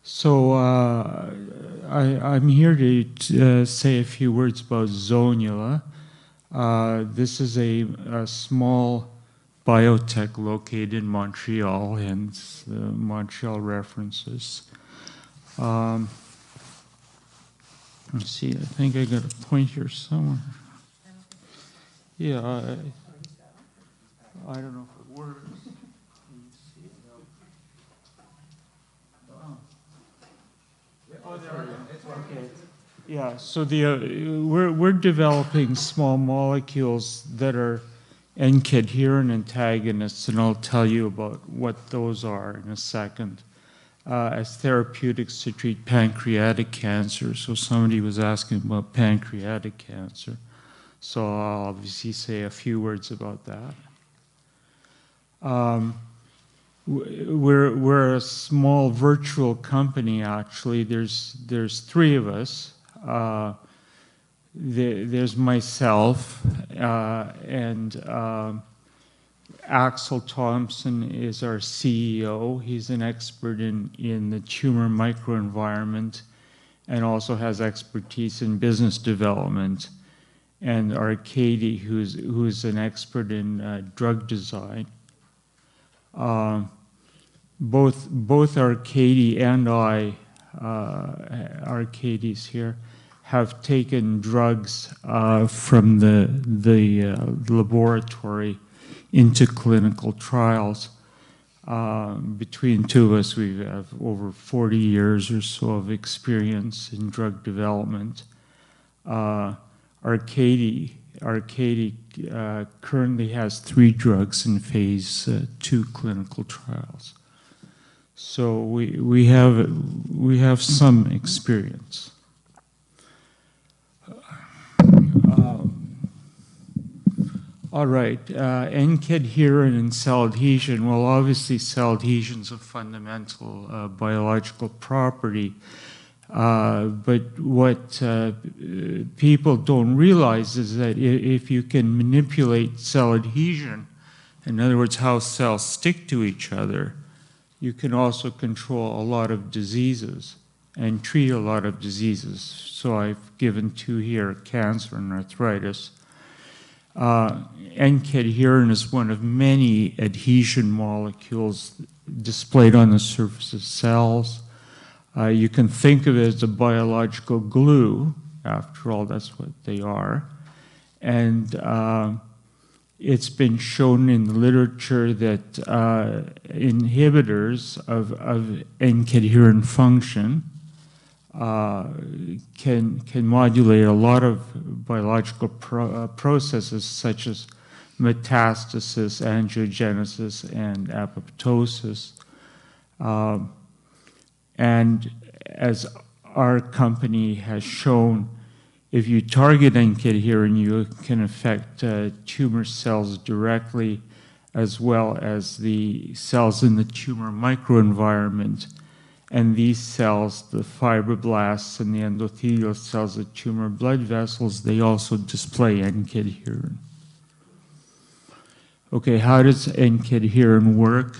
So I'm here to say a few words about Zonula. This is a small biotech located in Montreal, hence the Montreal references. Let's see, I think I got a point here somewhere. Yeah, I don't know if it works. Oh, there we go. Okay. Yeah, so we're developing small molecules that are N-Cadherin antagonists, and I'll tell you about what those are in a second, as therapeutics to treat pancreatic cancer. So somebody was asking about pancreatic cancer. So I'll obviously say a few words about that. We're a small virtual company, actually. There's three of us. There's myself, and Axel Thompson is our CEO. He's an expert in the tumor microenvironment and also has expertise in business development. And Arkady, who's an expert in drug design. Both Arkady and I, Arkady's here, have taken drugs from the laboratory into clinical trials. Between two of us, we have over 40 years or so of experience in drug development. Arkady currently has 3 drugs in phase 2 clinical trials. So we have some experience. All right, N-Cadherin and cell adhesion. Well, obviously cell adhesion is a fundamental biological property. But what people don't realize is that if you can manipulate cell adhesion, in other words, how cells stick to each other, you can also control a lot of diseases and treat a lot of diseases. So I've given 2 here, cancer and arthritis. N-Cadherin is one of many adhesion molecules displayed on the surface of cells. You can think of it as a biological glue. After all, that's what they are. And it's been shown in the literature that inhibitors of N-Cadherin function can modulate a lot of biological processes such as metastasis, angiogenesis, and apoptosis. And as our company has shown, if you target N-Cadherin, you can affect tumor cells directly, as well as the cells in the tumor microenvironment. And these cells, the fibroblasts and the endothelial cells, the tumor blood vessels, they also display N-Cadherin. Okay, how does N-Cadherin work?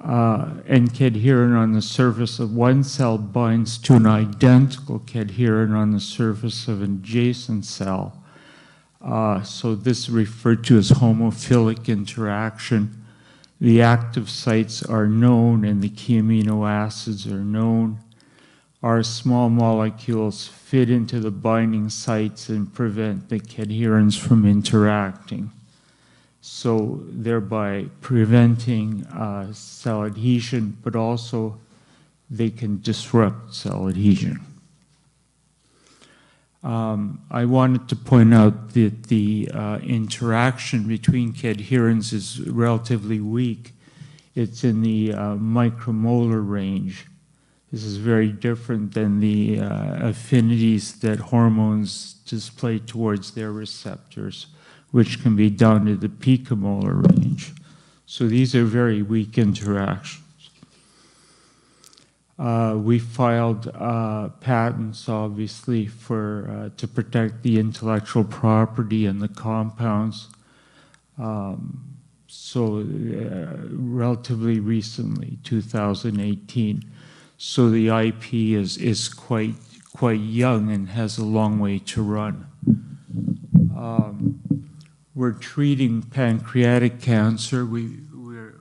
N-Cadherin on the surface of one cell binds to an identical cadherin on the surface of an adjacent cell. So this is referred to as homophilic interaction. The active sites are known and the key amino acids are known. Our small molecules fit into the binding sites and prevent the cadherins from interacting. So thereby preventing cell adhesion, but also they can disrupt cell adhesion. I wanted to point out that the interaction between cadherins is relatively weak. It's in the micromolar range. This is very different than the affinities that hormones display towards their receptors, which can be down to the picomolar range. So these are very weak interactions. We filed patents, obviously, to protect the intellectual property and the compounds. relatively recently, 2018. So the IP is quite young and has a long way to run. We're treating pancreatic cancer. The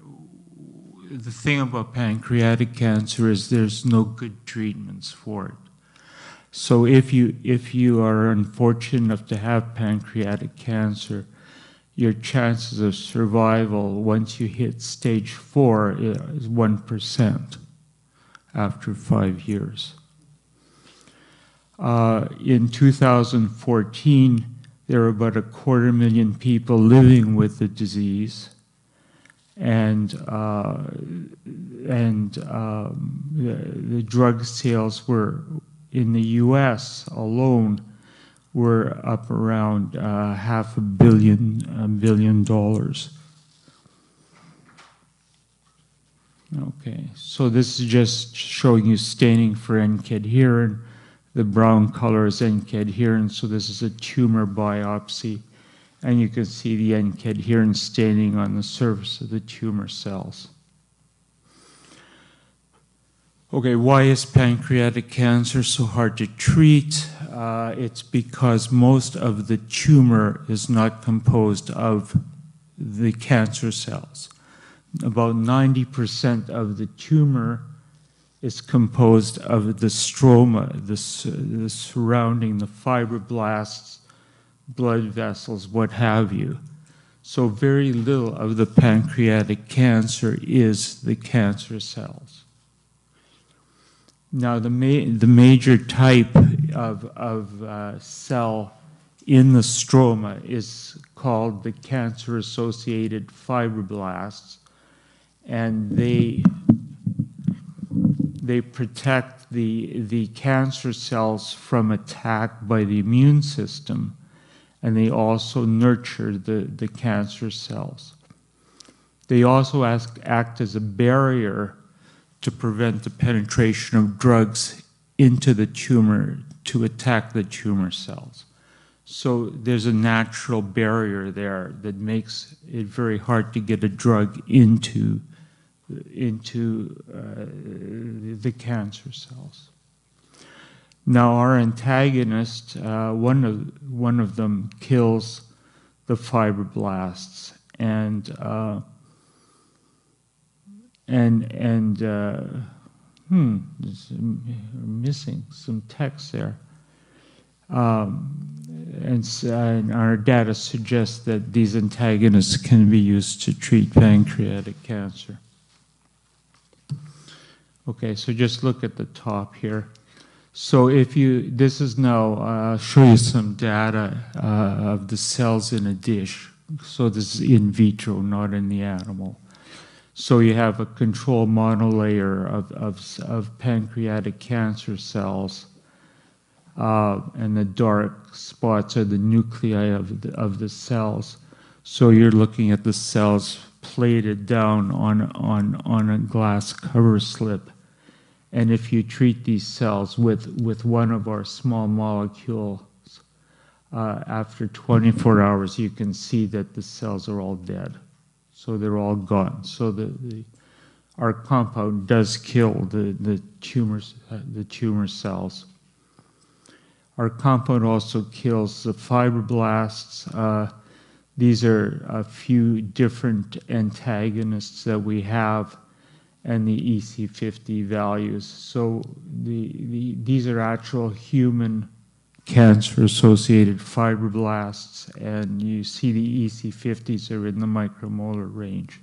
thing about pancreatic cancer is there's no good treatments for it. So if you are unfortunate enough to have pancreatic cancer, your chances of survival once you hit stage 4 is 1% after 5 years. In 2014, there were about 250,000 people living with the disease, and the drug sales were in the U.S. alone were up around $500 million. Okay, so this is just showing you staining for N-Cadherin. The brown color is N-Cadherin, so this is a tumor biopsy. And you can see the N-Cadherin staining on the surface of the tumor cells. Okay, why is pancreatic cancer so hard to treat? It's because most of the tumor is not composed of the cancer cells. About 90% of the tumor is composed of the stroma, the surrounding the fibroblasts, blood vessels, what have you. So very little of the pancreatic cancer is the cancer cells. Now the major type of cell in the stroma is called the cancer-associated fibroblasts, and they protect the cancer cells from attack by the immune system, and they also nurture the cancer cells. They also act as a barrier to prevent the penetration of drugs into the tumor to attack the tumor cells. So there's a natural barrier there that makes it very hard to get a drug into the cancer cells. Now our antagonist, one of them kills the fibroblasts, missing some text there. And our data suggests that these antagonists can be used to treat pancreatic cancer. Okay, so just look at the top here. So this is now, I'll show you some data of the cells in a dish. So this is in vitro, not in the animal. So you have a control monolayer of pancreatic cancer cells, and the dark spots are the nuclei of the cells. So you're looking at the cells plated down on a glass cover slip. And if you treat these cells with one of our small molecules, after 24 hours, you can see that the cells are all dead. So they're all gone. So our compound does kill the tumor cells. Our compound also kills the fibroblasts. These are a few different antagonists that we have, and the EC50 values. So these are actual human cancer-associated fibroblasts, and you see the EC50s are in the micromolar range.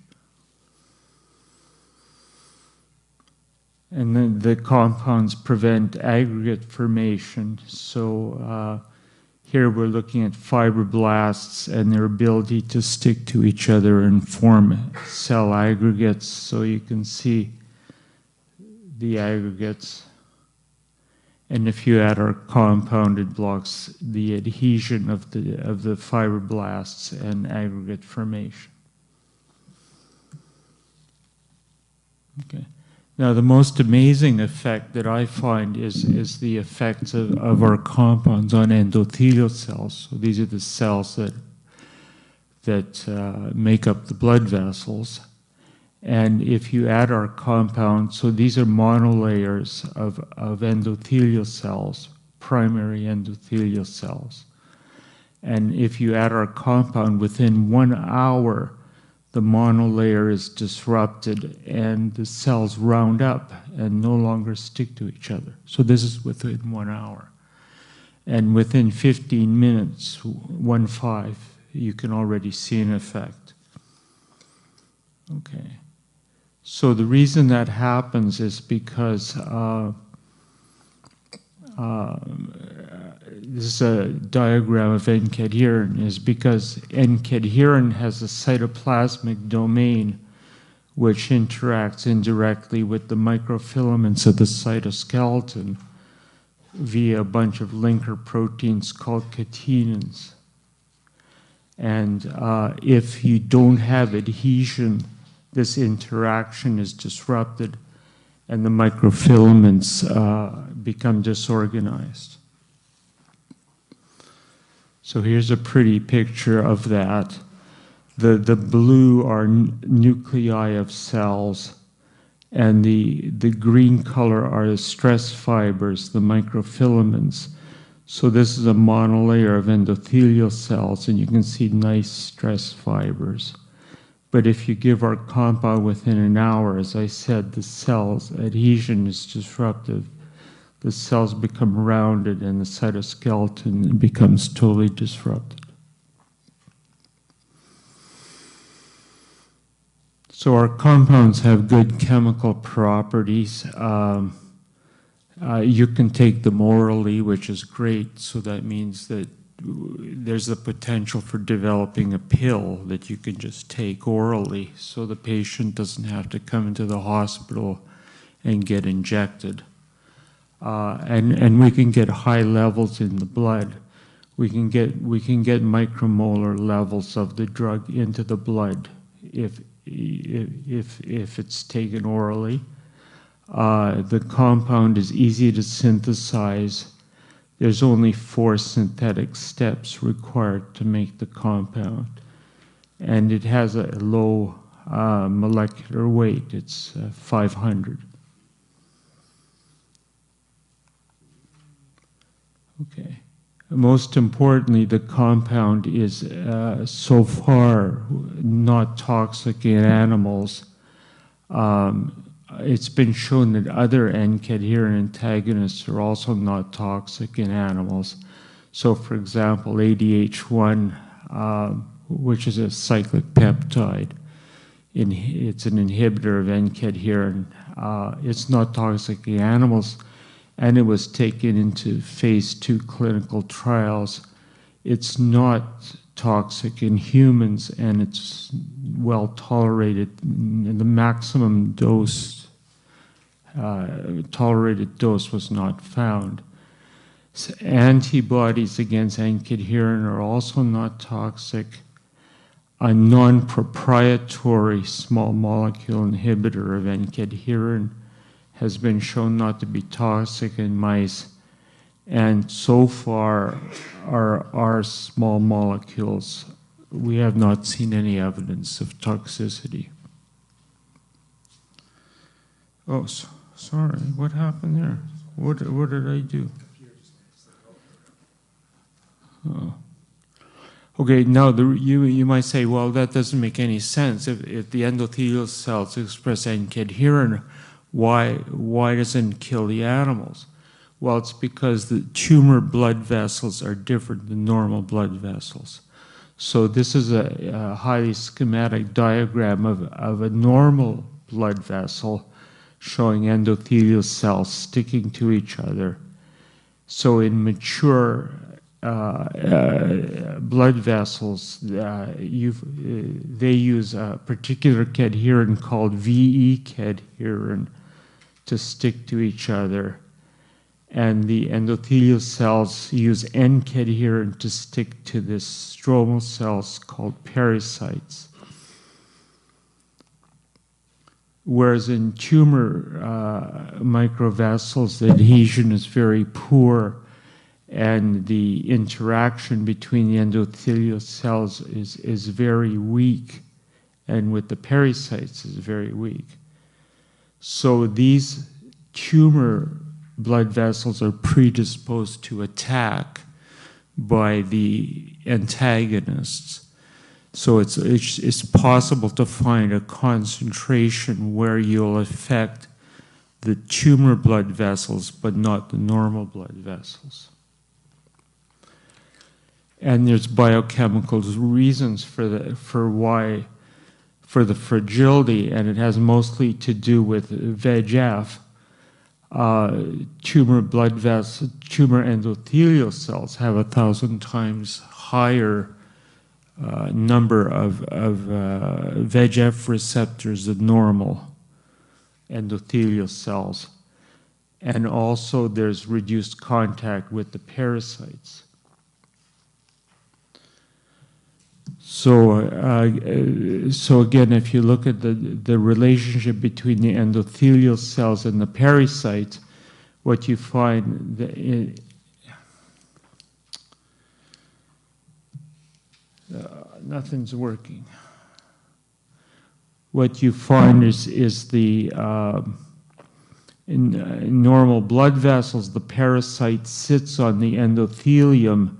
And then the compounds prevent aggregate formation. So here we're looking at fibroblasts and their ability to stick to each other and form cell aggregates. So you can see the aggregates. And if you add our compound, it blocks the adhesion of the fibroblasts and aggregate formation. Okay. Now, the most amazing effect that I find is the effects of our compounds on endothelial cells. So these are the cells that make up the blood vessels. And if you add our compound, so these are monolayers of endothelial cells, primary endothelial cells. And if you add our compound, within 1 hour, the monolayer is disrupted and the cells round up and no longer stick to each other. So this is within 1 hour. And within 15 minutes, 1-5, you can already see an effect. Okay. So the reason that happens is because this is a diagram of N-Cadherin, is because N-Cadherin has a cytoplasmic domain which interacts indirectly with the microfilaments of the cytoskeleton via a bunch of linker proteins called catenins. And if you don't have adhesion, this interaction is disrupted and the microfilaments become disorganized. So here's a pretty picture of that. The blue are nuclei of cells, and the green color are the stress fibers, the microfilaments. So this is a monolayer of endothelial cells, and you can see nice stress fibers. But if you give our compound within an hour, as I said, the cells, adhesion is disrupted. The cells become rounded and the cytoskeleton becomes totally disrupted. So our compounds have good chemical properties. You can take them orally, which is great. So that means that there's the potential for developing a pill that you can just take orally, so the patient doesn't have to come into the hospital and get injected. And we can get high levels in the blood. We can get micromolar levels of the drug into the blood if it's taken orally. The compound is easy to synthesize. There's only 4 synthetic steps required to make the compound. And it has a low molecular weight. It's 500. Okay. Most importantly, the compound is so far not toxic in animals. It's been shown that other N-Cadherin antagonists are also not toxic in animals. So, for example, ADH1, which is a cyclic peptide, it's an inhibitor of N-Cadherin. It's not toxic in animals, and it was taken into phase 2 clinical trials. It's not toxic in humans, and it's well tolerated. The maximum dose, tolerated dose was not found. So antibodies against N-Cadherin are also not toxic. A non-proprietary small molecule inhibitor of N-Cadherin has been shown not to be toxic in mice, and so far our small molecules, we have not seen any evidence of toxicity. Oh, sorry, what happened there? What did I do? Oh. Okay, now you might say, well, that doesn't make any sense. If the endothelial cells express N-Cadherin, why doesn't it kill the animals? Well, it's because the tumor blood vessels are different than normal blood vessels. So this is a highly schematic diagram of a normal blood vessel showing endothelial cells sticking to each other. So in mature blood vessels, they use a particular cadherin called VE cadherin to stick to each other. And the endothelial cells use N-Cadherin to stick to the stromal cells called pericytes. Whereas in tumor microvessels, the adhesion is very poor, and the interaction between the endothelial cells is very weak, and with the pericytes is very weak. So these tumor blood vessels are predisposed to attack by the antagonists. So it's possible to find a concentration where you'll affect the tumor blood vessels, but not the normal blood vessels. And there's biochemical reasons for the fragility, and it has mostly to do with VEGF. Tumor endothelial cells have 1,000 times higher number of VEGF receptors than normal endothelial cells. And also there's reduced contact with the parasites. So again, if you look at the relationship between the endothelial cells and the parasites, what you find nothing's working. What you find is the in normal blood vessels, the parasite sits on the endothelium,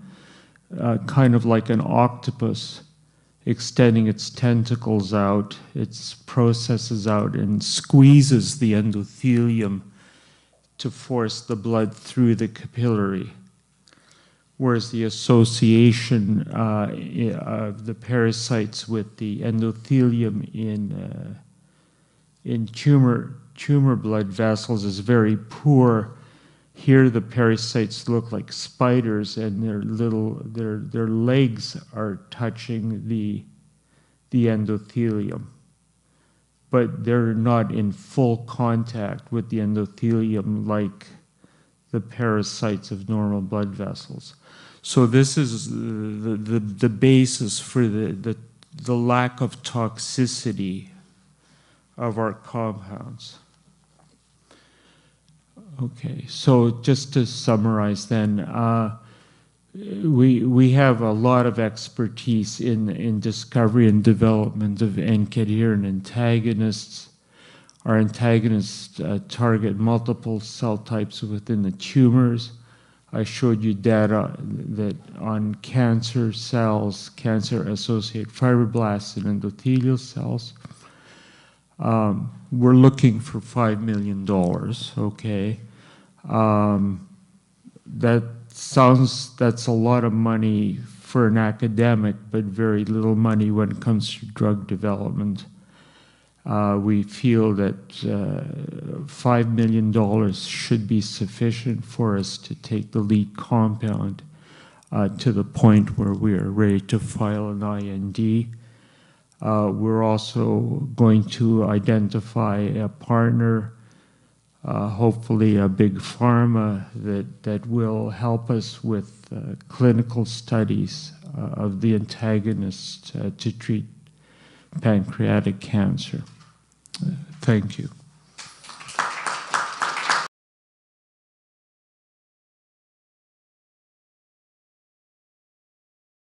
kind of like an octopus, extending its tentacles out, its processes out, and squeezes the endothelium to force the blood through the capillary. Whereas the association of the parasites with the endothelium in tumor blood vessels is very poor. Here the parasites look like spiders, and their legs are touching the endothelium, but they're not in full contact with the endothelium like the parasites of normal blood vessels. So this is the basis for the lack of toxicity of our compounds. Okay, so just to summarize then, we have a lot of expertise in discovery and development of N-Cadherin antagonists. Our antagonists target multiple cell types within the tumors. I showed you data that on cancer cells, cancer-associated fibroblasts and endothelial cells. We're looking for $5 million, okay? That's a lot of money for an academic, but very little money when it comes to drug development. We feel that $5 million should be sufficient for us to take the lead compound to the point where we are ready to file an IND. We're also going to identify a partner, hopefully a big pharma that will help us with clinical studies of the antagonists to treat pancreatic cancer. Thank you.